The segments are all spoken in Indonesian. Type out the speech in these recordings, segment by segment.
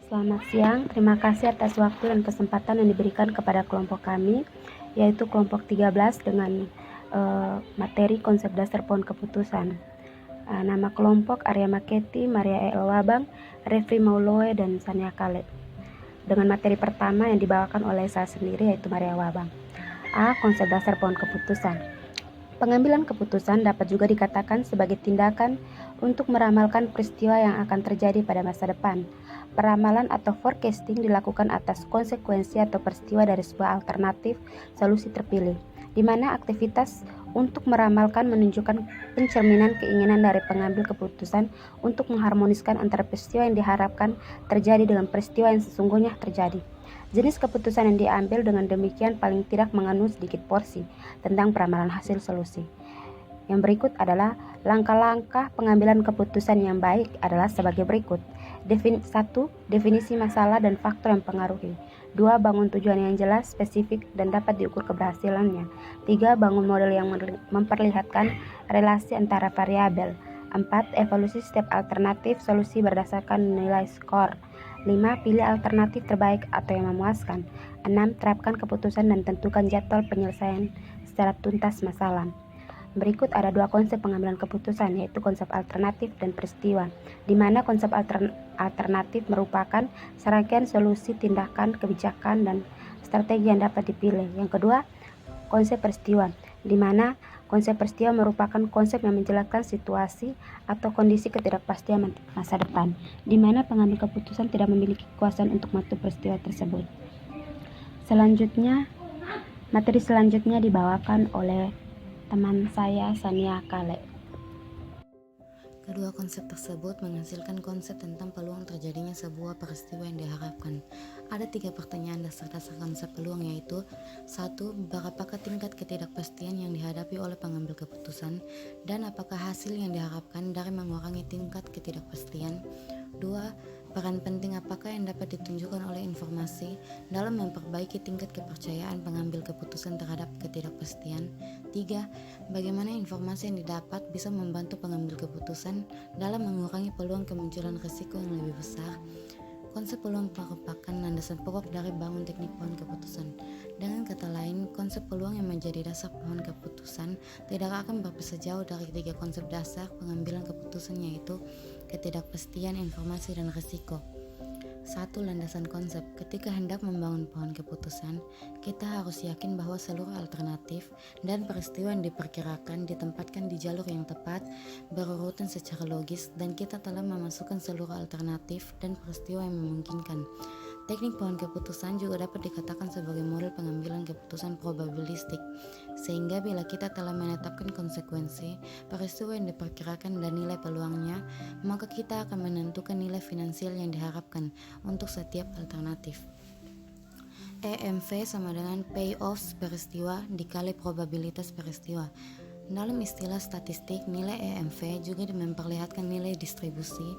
Selamat siang, terima kasih atas waktu dan kesempatan yang diberikan kepada kelompok kami, yaitu kelompok 13 dengan materi konsep dasar pohon keputusan. Nama kelompok Arya Maketi, Maria El Wabang, Refri Mauloe, dan Sania Kale. Dengan materi pertama yang dibawakan oleh saya sendiri, yaitu Maria Wabang. Konsep dasar pohon keputusan. Pengambilan keputusan dapat juga dikatakan sebagai tindakan untuk meramalkan peristiwa yang akan terjadi pada masa depan. Peramalan atau forecasting dilakukan atas konsekuensi atau peristiwa dari sebuah alternatif solusi terpilih, di mana aktivitas untuk meramalkan menunjukkan pencerminan keinginan dari pengambil keputusan untuk mengharmoniskan antara peristiwa yang diharapkan terjadi dengan peristiwa yang sesungguhnya terjadi. Jenis keputusan yang diambil dengan demikian paling tidak mengandung sedikit porsi tentang peramalan hasil solusi. Yang berikut adalah langkah-langkah pengambilan keputusan yang baik adalah sebagai berikut. 1. Definisi masalah dan faktor yang mempengaruhi. 2. Bangun tujuan yang jelas, spesifik, dan dapat diukur keberhasilannya. 3. Bangun model yang memperlihatkan relasi antara variabel. 4. Evaluasi setiap alternatif solusi berdasarkan nilai skor. 5. Pilih alternatif terbaik atau yang memuaskan. 6. Terapkan keputusan dan tentukan jadwal penyelesaian secara tuntas masalah. Berikut ada dua konsep pengambilan keputusan, yaitu konsep alternatif dan peristiwa, di mana konsep alternatif merupakan serangkaian solusi, tindakan, kebijakan, dan strategi yang dapat dipilih. Yang kedua, konsep peristiwa, di mana konsep peristiwa merupakan konsep yang menjelaskan situasi atau kondisi ketidakpastian masa depan, di mana pengambil keputusan tidak memiliki kekuasaan untuk mengatur peristiwa tersebut. Selanjutnya, materi selanjutnya dibawakan oleh teman saya, Sania Kale. Kedua konsep tersebut menghasilkan konsep tentang peluang terjadinya sebuah peristiwa yang diharapkan. Ada 3 pertanyaan dasar-dasar konsep peluang, yaitu 1. Berapakah tingkat ketidakpastian yang dihadapi oleh pengambil keputusan, dan apakah hasil yang diharapkan dari mengurangi tingkat ketidakpastian. 2. Peran penting apakah yang dapat ditunjukkan oleh informasi dalam memperbaiki tingkat kepercayaan pengambil keputusan terhadap ketidakpastian. 3. Bagaimana informasi yang didapat bisa membantu pengambil keputusan dalam mengurangi peluang kemunculan risiko yang lebih besar. Konsep peluang merupakan landasan pokok dari bangun teknik pohon keputusan. Dengan kata lain, konsep peluang yang menjadi dasar pohon keputusan tidak akan berpisah jauh dari 3 konsep dasar pengambilan keputusan, yaitu ketidakpastian, informasi, dan risiko. 1. Landasan konsep. Ketika hendak membangun pohon keputusan, kita harus yakin bahwa seluruh alternatif dan peristiwa yang diperkirakan ditempatkan di jalur yang tepat, berurutan secara logis, dan kita telah memasukkan seluruh alternatif dan peristiwa yang memungkinkan. Teknik pohon keputusan juga dapat dikatakan sebagai model pengambilan keputusan probabilistik, sehingga bila kita telah menetapkan konsekuensi, peristiwa yang diperkirakan dan nilai peluangnya, maka kita akan menentukan nilai finansial yang diharapkan untuk setiap alternatif. EMV sama dengan payoff peristiwa dikali probabilitas peristiwa. Dalam istilah statistik, nilai EMV juga memperlihatkan nilai distribusi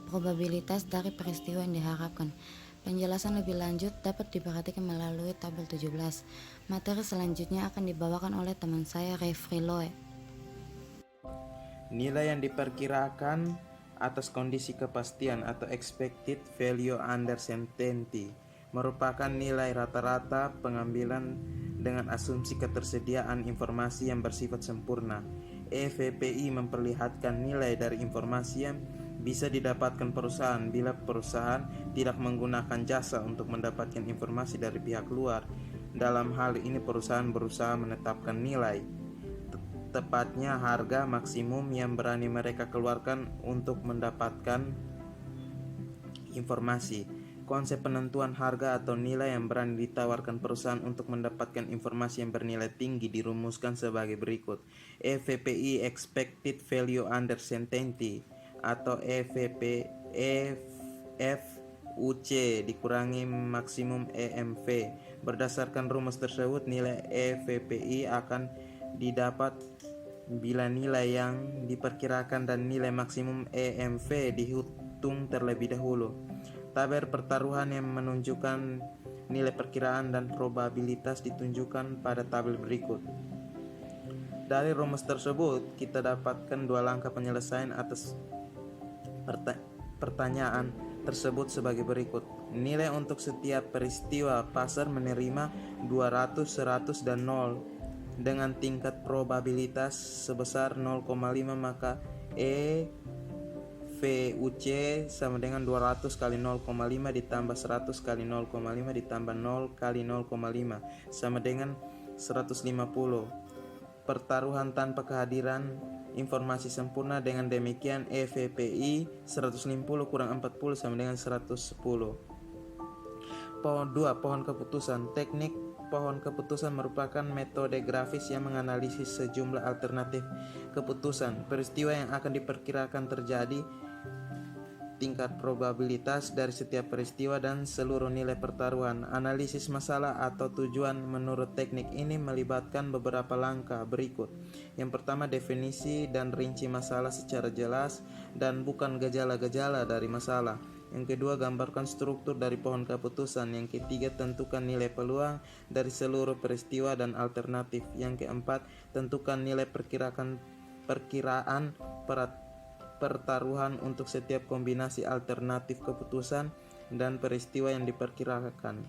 probabilitas dari peristiwa yang diharapkan. Penjelasan lebih lanjut dapat diperhatikan melalui tabel 17. Materi selanjutnya akan dibawakan oleh teman saya, Refri Loe. Nilai yang diperkirakan atas kondisi kepastian atau expected value under certainty merupakan nilai rata-rata pengambilan dengan asumsi ketersediaan informasi yang bersifat sempurna. EVPI memperlihatkan nilai dari informasi yang bisa didapatkan perusahaan bila perusahaan tidak menggunakan jasa untuk mendapatkan informasi dari pihak luar. Dalam hal ini perusahaan berusaha menetapkan nilai, tepatnya harga maksimum yang berani mereka keluarkan untuk mendapatkan informasi. Konsep penentuan harga atau nilai yang berani ditawarkan perusahaan untuk mendapatkan informasi yang bernilai tinggi dirumuskan sebagai berikut. EVPI Expected Value Under Certainty atau FUC dikurangi maksimum EMV. Berdasarkan rumus tersebut, nilai EVPI akan didapat bila nilai yang diperkirakan dan nilai maksimum EMV dihitung terlebih dahulu. Tabel pertaruhan yang menunjukkan nilai perkiraan dan probabilitas ditunjukkan pada tabel berikut. Dari rumus tersebut, kita dapatkan 2 langkah penyelesaian atas pertanyaan tersebut sebagai berikut. Nilai untuk setiap peristiwa pasar menerima 200, 100, dan 0 dengan tingkat probabilitas sebesar 0,5, maka EVUC sama dengan 200 kali 0,5 ditambah 100 kali 0,5 ditambah 0 kali 0,5 sama dengan 150. Pertaruhan tanpa kehadiran informasi sempurna. Dengan demikian EVPI 150 kurang 40 sama dengan 110. Pohon 2. Pohon keputusan. Teknik pohon keputusan merupakan metode grafis yang menganalisis sejumlah alternatif keputusan, peristiwa yang akan diperkirakan terjadi, tingkat probabilitas dari setiap peristiwa, dan seluruh nilai pertaruhan. Analisis masalah atau tujuan menurut teknik ini melibatkan beberapa langkah berikut. Yang pertama, definisi dan rinci masalah secara jelas dan bukan gejala-gejala dari masalah. Yang kedua, gambarkan struktur dari pohon keputusan. Yang ketiga, tentukan nilai peluang dari seluruh peristiwa dan alternatif. Yang keempat, tentukan nilai perkiraan pertaruhan untuk setiap kombinasi alternatif keputusan dan peristiwa yang diperkirakan.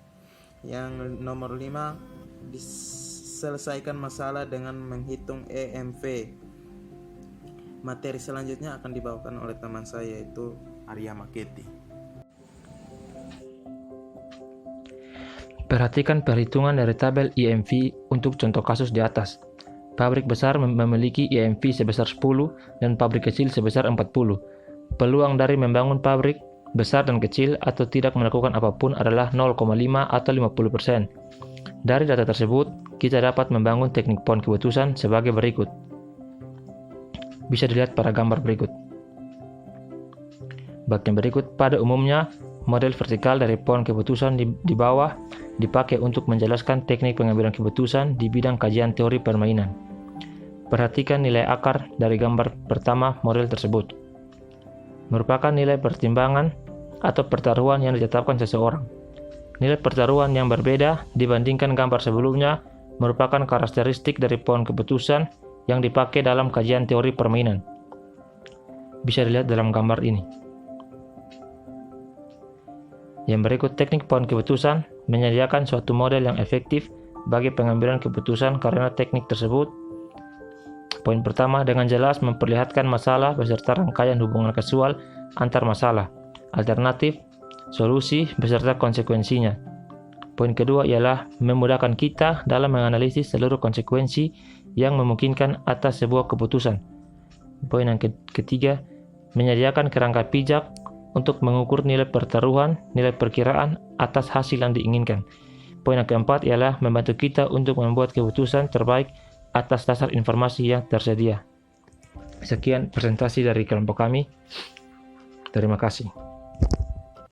Yang nomor 5, diselesaikan masalah dengan menghitung EMV. Materi selanjutnya akan dibawakan oleh teman saya, yaitu Arya Maketi. Perhatikan perhitungan dari tabel IMV untuk contoh kasus di atas. Pabrik besar memiliki IMV sebesar 10 dan pabrik kecil sebesar 40. Peluang dari membangun pabrik besar dan kecil atau tidak melakukan apapun adalah 0,5 atau 50%. Dari data tersebut, kita dapat membangun teknik pohon keputusan sebagai berikut. Bisa dilihat pada gambar berikut. Bagian berikut pada umumnya, model vertikal dari pohon keputusan di bawah dipakai untuk menjelaskan teknik pengambilan keputusan di bidang kajian teori permainan. Perhatikan nilai akar dari gambar pertama model tersebut. Merupakan nilai pertimbangan atau pertaruhan yang ditetapkan seseorang. Nilai pertaruhan yang berbeda dibandingkan gambar sebelumnya merupakan karakteristik dari pohon keputusan yang dipakai dalam kajian teori permainan. Bisa dilihat dalam gambar ini. Yang berikut, teknik pohon keputusan menyediakan suatu model yang efektif bagi pengambilan keputusan karena teknik tersebut. Poin pertama, dengan jelas memperlihatkan masalah beserta rangkaian hubungan kausal antar masalah, alternatif, solusi, beserta konsekuensinya. Poin kedua ialah memudahkan kita dalam menganalisis seluruh konsekuensi yang memungkinkan atas sebuah keputusan. Poin yang ketiga, menyediakan kerangka pijak untuk mengukur nilai pertaruhan, nilai perkiraan atas hasil yang diinginkan. Poin yang keempat ialah membantu kita untuk membuat keputusan terbaik atas dasar informasi yang tersedia. Sekian presentasi dari kelompok kami. Terima kasih.